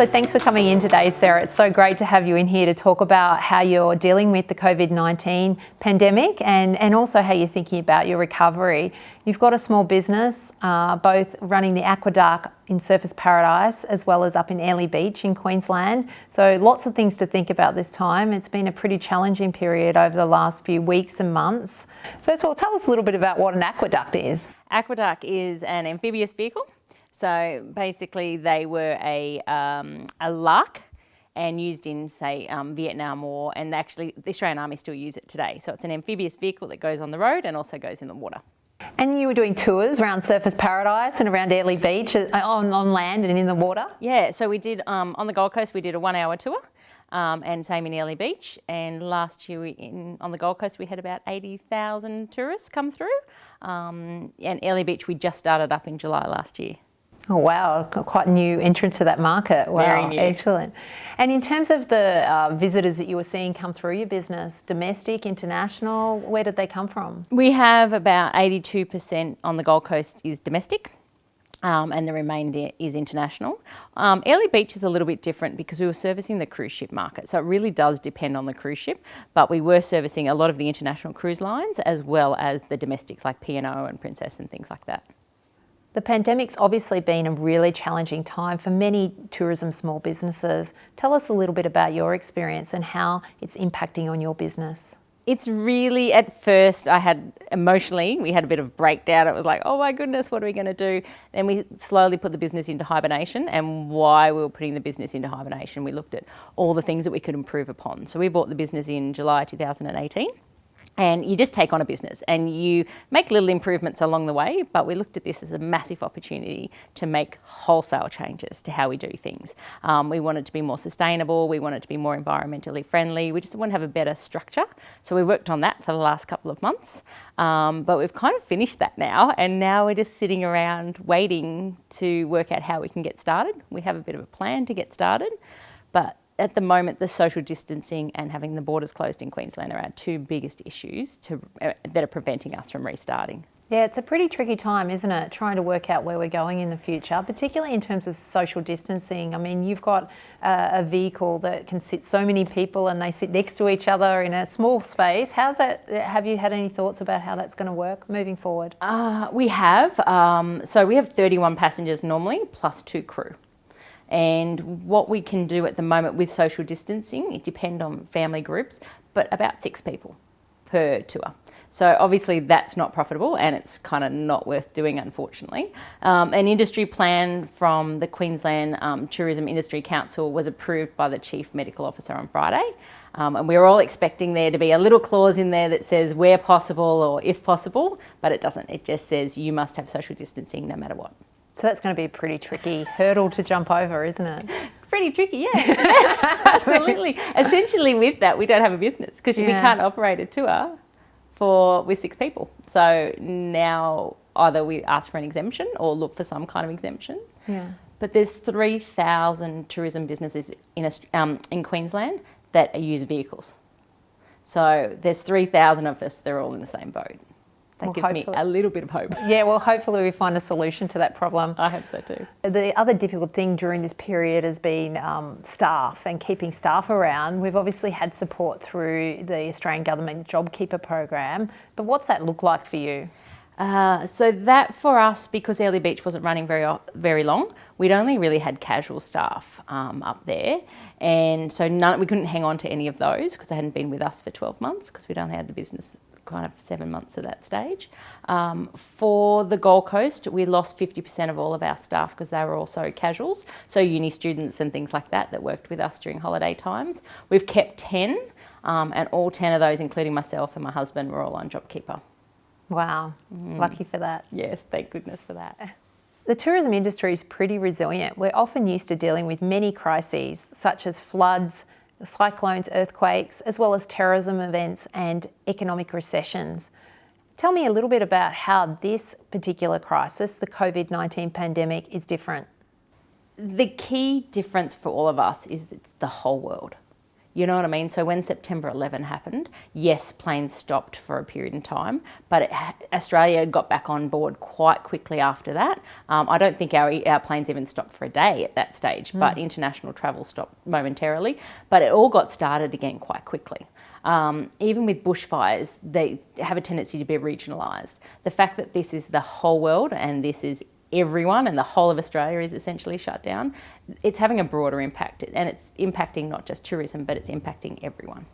So thanks for coming in today, Sarah. It's so great to have you in here to talk about how you're dealing with the COVID-19 pandemic and also how you're thinking about your recovery. You've got a small business, both running the Aquaduck in Surfers Paradise as well as up in Airlie Beach in Queensland. So lots of things to think about this time. It's been a pretty challenging period over the last few weeks and months. First of all, tell us a little bit about what an aqueduct is. Aquaduck is an amphibious vehicle. So basically they were a lark and used in, say, Vietnam War, and actually the Australian Army still use it today. So it's an amphibious vehicle that goes on the road and also goes in the water. And you were doing tours around Surfers Paradise and around Airlie Beach on land and in the water? Yeah, so we did, on the Gold Coast, we did a 1 hour tour. And same in Airlie Beach. And last year on the Gold Coast, we had about 80,000 tourists come through. And Airlie Beach, we just started up in July last year. Oh wow, quite a new entrance to that market. Wow, very new. Excellent. And in terms of the visitors that you were seeing come through your business, domestic, international, where did they come from? We have about 82% on the Gold Coast is domestic. And the remainder is international. Airlie Beach is a little bit different because we were servicing the cruise ship market. So it really does depend on the cruise ship, but we were servicing a lot of the international cruise lines as well as the domestics like P&O and Princess and things like that. The pandemic's obviously been a really challenging time for many tourism small businesses. Tell us a little bit about your experience and how it's impacting on your business. It's really, at first, we had a bit of a breakdown. It was like, oh my goodness, what are we going to do? Then we slowly put the business into hibernation, and why we were putting the business into hibernation, we looked at all the things that we could improve upon. So we bought the business in July 2018. And you just take on a business and you make little improvements along the way, but we looked at this as a massive opportunity to make wholesale changes to how we do things. We wanted to be more sustainable, we wanted to be more environmentally friendly, we just want to have a better structure. So we worked on that for the last couple of months, but we've kind of finished that now, and now we're just sitting around waiting to work out how we can get started. We have a bit of a plan to get started, but at the moment, the social distancing and having the borders closed in Queensland are our two biggest issues that are preventing us from restarting. Yeah, it's a pretty tricky time, isn't it? Trying to work out where we're going in the future, particularly in terms of social distancing. I mean, you've got a vehicle that can sit so many people and they sit next to each other in a small space. Have you had any thoughts about how that's going to work moving forward? We have. So we have 31 passengers normally, plus 2 crew. And what we can do at the moment with social distancing, it depends on family groups, but about 6 people per tour. So obviously that's not profitable and it's kind of not worth doing, unfortunately. An industry plan from the Queensland Tourism Industry Council was approved by the Chief Medical Officer on Friday. And we were all expecting there to be a little clause in there that says where possible or if possible, but it doesn't. It just says you must have social distancing no matter what. So that's going to be a pretty tricky hurdle to jump over, isn't it? Pretty tricky, yeah. Absolutely. Essentially with that, we don't have a business because we can't operate a tour with 6 people. So now either we ask for an exemption or look for some kind of exemption. Yeah. But there's 3,000 tourism businesses in Queensland that use vehicles. So there's 3,000 of us, they're all in the same boat. That gives me a little bit of hope. Yeah, well, hopefully we find a solution to that problem. I hope so too. The other difficult thing during this period has been staff and keeping staff around. We've obviously had support through the Australian Government JobKeeper program, but what's that look like for you? So that for us, because Airlie Beach wasn't running very long, we'd only really had casual staff up there. And so we couldn't hang on to any of those because they hadn't been with us for 12 months because we'd only had the business kind of 7 months at that stage. For the Gold Coast, we lost 50% of all of our staff because they were also casuals. So uni students and things like that worked with us during holiday times. We've kept 10 and all 10 of those, including myself and my husband, were all on JobKeeper. Wow, lucky for that. Yes, thank goodness for that. The tourism industry is pretty resilient. We're often used to dealing with many crises, such as floods, cyclones, earthquakes, as well as terrorism events and economic recessions. Tell me a little bit about how this particular crisis, the COVID-19 pandemic, is different. The key difference for all of us is it's the whole world. You know what I mean? So when September 11 happened, yes, planes stopped for a period in time, but Australia got back on board quite quickly after that. I don't think our planes even stopped for a day at that stage, but international travel stopped momentarily. But it all got started again quite quickly. Even with bushfires, they have a tendency to be regionalised. The fact that this is the whole world and this is everyone and the whole of Australia is essentially shut down, it's having a broader impact, and it's impacting not just tourism, but it's impacting everyone.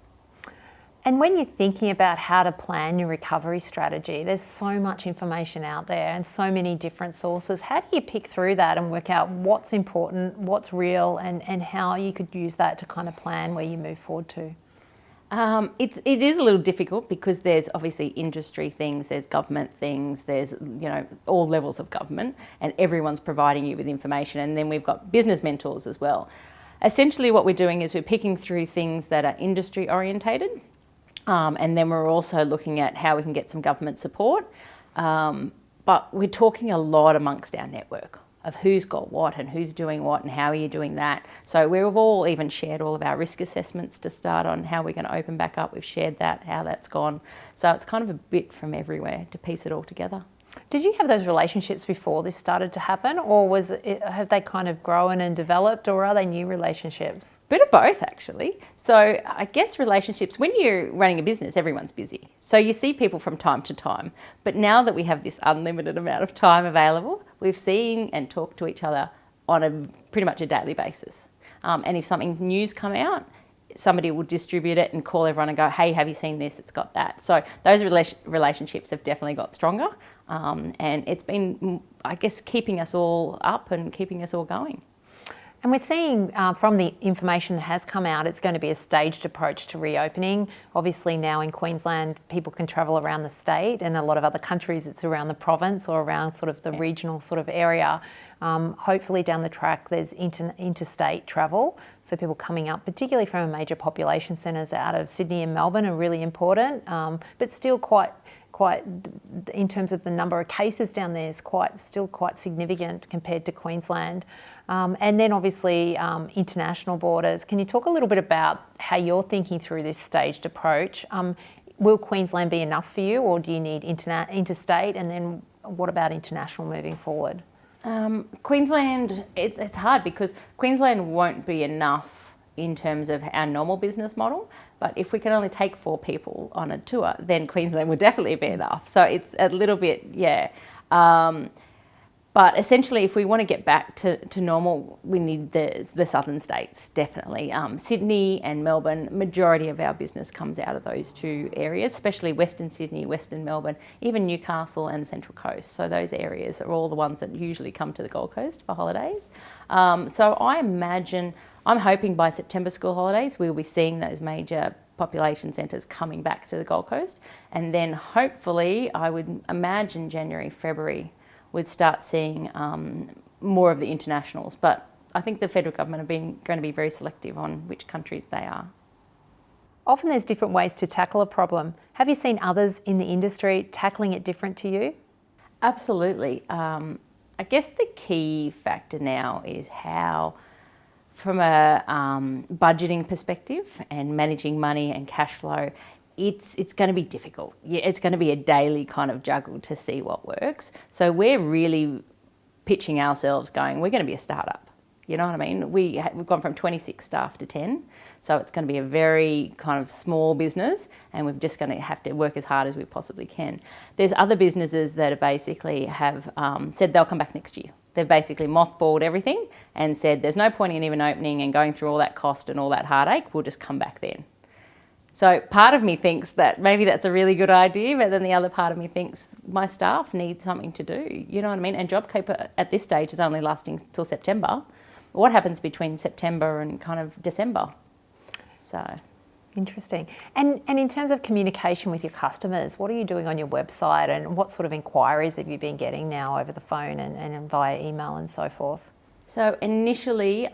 And when you're thinking about how to plan your recovery strategy, there's so much information out there and so many different sources. How do you pick through that and work out what's important, what's real, and how you could use that to kind of plan where you move forward to? It is a little difficult because there's obviously industry things, there's government things, there's all levels of government, and everyone's providing you with information. And then we've got business mentors as well. Essentially what we're doing is we're picking through things that are industry orientated, and then we're also looking at how we can get some government support. But we're talking a lot amongst our network of who's got what and who's doing what and how are you doing that. So we've all even shared all of our risk assessments to start on how we're going to open back up. We've shared that, how that's gone. So it's kind of a bit from everywhere to piece it all together. Did you have those relationships before this started to happen, or have they kind of grown and developed, or are they new relationships? Bit of both, actually. So I guess relationships, when you're running a business, everyone's busy. So you see people from time to time. But now that we have this unlimited amount of time available, we've seen and talked to each other on a pretty much a daily basis. And if something new's come out, somebody will distribute it and call everyone and go, hey, have you seen this? It's got that. So those relationships have definitely got stronger. And it's been, I guess, keeping us all up and keeping us all going. And we're seeing from the information that has come out, it's going to be a staged approach to reopening. Obviously now in Queensland, people can travel around the state, and a lot of other countries it's around the province or around sort of the regional sort of area. Hopefully down the track there's interstate travel, so people coming up, particularly from major population centres out of Sydney and Melbourne, are really important, but still quite in terms of the number of cases down there is still quite significant compared to Queensland. And then obviously international borders. Can you talk a little bit about how you're thinking through this staged approach? Will Queensland be enough for you, or do you need interstate? And then what about international moving forward? Queensland, it's hard because Queensland won't be enough in terms of our normal business model. But if we can only take 4 people on a tour, then Queensland would definitely be enough. So it's a little bit, yeah. But essentially, if we want to get back to normal, we need the southern states, definitely. Sydney and Melbourne, majority of our business comes out of those 2 areas, especially Western Sydney, Western Melbourne, even Newcastle and the Central Coast. So those areas are all the ones that usually come to the Gold Coast for holidays. So I imagine, I'm hoping by September school holidays, we'll be seeing those major population centres coming back to the Gold Coast. And then hopefully, I would imagine January, February, we'd start seeing more of the internationals. But I think the federal government are going to be very selective on which countries they are. Often there's different ways to tackle a problem. Have you seen others in the industry tackling it different to you? Absolutely. I guess the key factor now is how, from a budgeting perspective and managing money and cash flow, it's going to be difficult. It's going to be a daily kind of juggle to see what works. So we're really pitching ourselves going, we're going to be a startup. You know what I mean? We've gone from 26 staff to 10. So it's going to be a very kind of small business, and we're just going to have to work as hard as we possibly can. There's other businesses that are basically have said they'll come back next year. They've basically mothballed everything and said there's no point in even opening and going through all that cost and all that heartache. We'll just come back then. So part of me thinks that maybe that's a really good idea, but then the other part of me thinks my staff need something to do. You know what I mean? And JobKeeper at this stage is only lasting till September. What happens between September and kind of December? So interesting. And in terms of communication with your customers, what are you doing on your website, and what sort of inquiries have you been getting now over the phone and via email and so forth? So initially,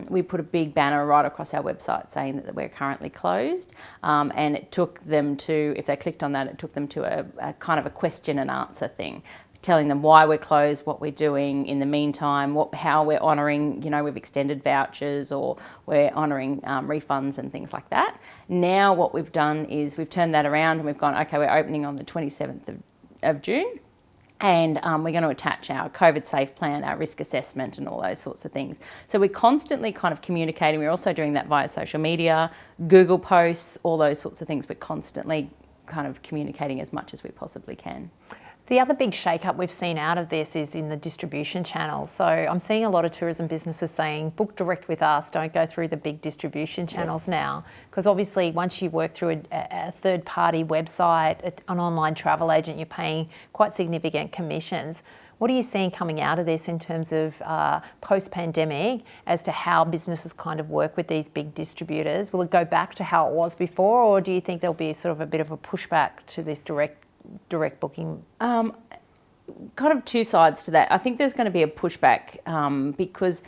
we put a big banner right across our website saying that we're currently closed, and it took them to, if they clicked on that, it took them to a kind of a question and answer thing telling them why we're closed, what we're doing in the meantime, how we're honouring, we've extended vouchers or we're honouring refunds and things like that. Now what we've done is we've turned that around and we've gone, okay, we're opening on the 27th of June. And we're going to attach our COVID safe plan, our risk assessment and all those sorts of things. So we're constantly kind of communicating. We're also doing that via social media, Google posts, all those sorts of things. We're constantly kind of communicating as much as we possibly can. The other big shake-up we've seen out of this is in the distribution channels. So I'm seeing a lot of tourism businesses saying, book direct with us, don't go through the big distribution channels now. Because obviously once you work through a third-party website, an online travel agent, you're paying quite significant commissions. What are you seeing coming out of this in terms of post-pandemic as to how businesses kind of work with these big distributors? Will it go back to how it was before, or do you think there'll be sort of a bit of a pushback to this direct booking? Kind of two sides to that. I think there's going to be a pushback because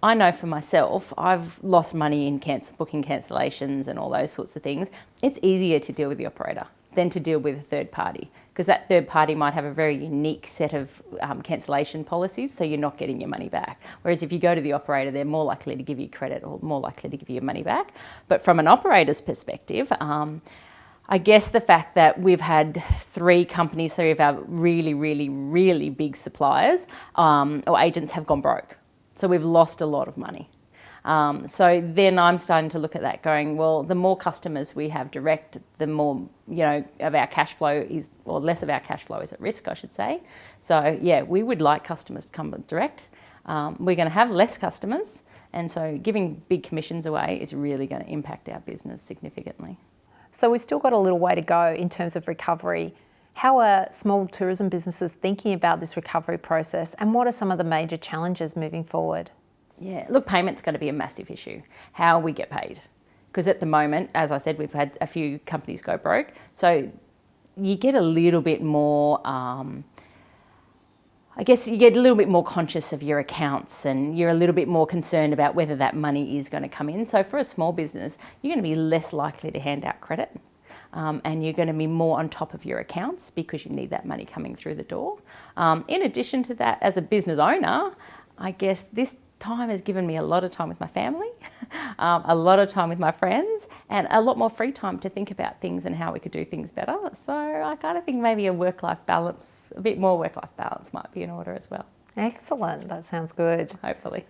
I know for myself, I've lost money in booking cancellations and all those sorts of things. It's easier to deal with the operator than to deal with a third party, because that third party might have a very unique set of cancellation policies, so you're not getting your money back. Whereas if you go to the operator, they're more likely to give you credit or more likely to give you your money back. But from an operator's perspective, I guess the fact that we've had three of our really, really, really big suppliers or agents have gone broke. So we've lost a lot of money. So then I'm starting to look at that going, well, the more customers we have direct, the more, of our cash flow or less of our cash flow is at risk, I should say. So yeah, we would like customers to come direct. We're going to have less customers. And so giving big commissions away is really going to impact our business significantly. So we've still got a little way to go in terms of recovery. How are small tourism businesses thinking about this recovery process, and what are some of the major challenges moving forward? Yeah, look, payment's going to be a massive issue, how we get paid. Because at the moment, as I said, we've had a few companies go broke. So you get a little bit more, I guess you get a little bit more conscious of your accounts, and you're a little bit more concerned about whether that money is going to come in. So for a small business, you're going to be less likely to hand out credit, and you're going to be more on top of your accounts because you need that money coming through the door. In addition to that, as a business owner, I guess this time has given me a lot of time with my family, a lot of time with my friends, and a lot more free time to think about things and how we could do things better. So I kind of think maybe a bit more work-life balance might be in order as well. Excellent, that sounds good. Hopefully.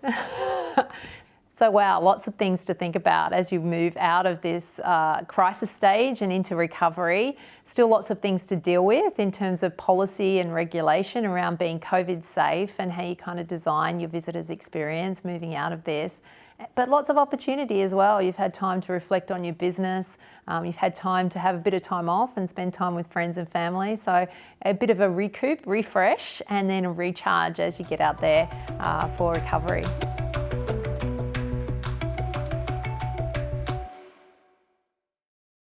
So wow, lots of things to think about as you move out of this crisis stage and into recovery. Still lots of things to deal with in terms of policy and regulation around being COVID safe and how you kind of design your visitors' experience moving out of this. But lots of opportunity as well. You've had time to reflect on your business. You've had time to have a bit of time off and spend time with friends and family. So a bit of a recoup, refresh, and then a recharge as you get out there for recovery.